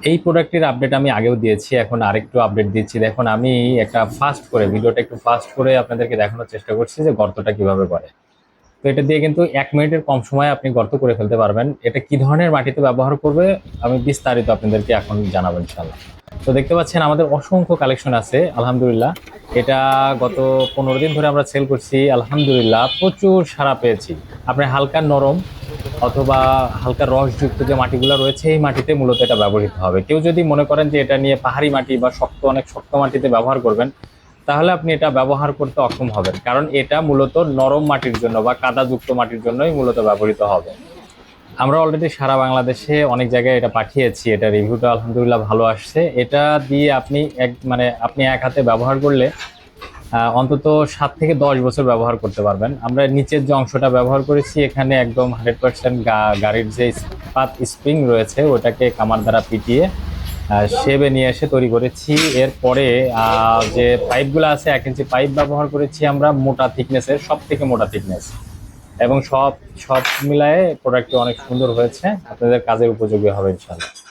এই প্রোডাক্টের আপডেট আমি আগেও দিয়েছি, এখন আরেকটু আপডেট দিচ্ছি। দেখুন আমি একটা ফাস্ট করে ভিডিওটা একটু ফাস্ট করে আপনাদেরকে দেখানোর চেষ্টা করছি যে গর্তটা কিভাবে করে। তো এটা দিয়ে কিন্তু 1 মিনিটের কম সময়ে আপনি গর্ত করে ফেলতে পারবেন। এটা কি ধরনের মাটিতে ব্যবহার করবে আমি বিস্তারিত আপনাদেরকে এখন জানাবো ইনশাল্লাহ। তো দেখতে পাচ্ছেন আমাদের অসংখ্য কালেকশন আছে আলহামদুলিল্লাহ। এটা গত 15 দিন ধরে আমরা সেল করছি, আলহামদুলিল্লাহ প্রচুর সাড়া পেয়েছি। আপনি হালকা নরম অথবা হালকা রসযুক্ত যে মাটিগুলো রয়েছে এই মাটিতে মূলত এটা ব্যবহৃত হবে। কেউ যদি মনে করেন যে এটা নিয়ে পাহাড়ি মাটি বা শক্ত অনেক শক্ত মাটিতে ব্যবহার করবেন, তাহলে আপনি এটা ব্যবহার করতে অক্ষম হবেন, কারণ এটা মূলত নরম মাটির জন্য বা কাদাযুক্ত মাটির জন্যই মূলত ব্যবহৃত হবে। আমরা অলরেডি সারা বাংলাদেশে অনেক জায়গায় এটা পাঠিয়েছি, এটা রিভিউটা আলহামদুলিল্লাহ ভালো আসছে। এটা দিয়ে আপনি আপনি এক হাতে ব্যবহার করলে অন্তত 7 থেকে 10 বছর ব্যবহার করতে পারবেন। আমরা নিচের যে অংশটা ব্যবহার করেছি এখানে একদম 100% গাড়ির যে ইস্পাত স্প্রিং রয়েছে ওটাকে কামার দ্বারা পিটিয়ে শেবে নিয়ে এসে তৈরি করেছি। এরপরে যে পাইপগুলো আছে 1 ইঞ্চি পাইপ ব্যবহার করেছি আমরা, মোটা থিকনেসের, সব থেকে মোটা থিকনেস, এবং সব সব মিলায়ে প্রোডাক্টটি অনেক সুন্দর হয়েছে, আপনাদের কাজের উপযোগী হবে ইনশাআল্লাহ।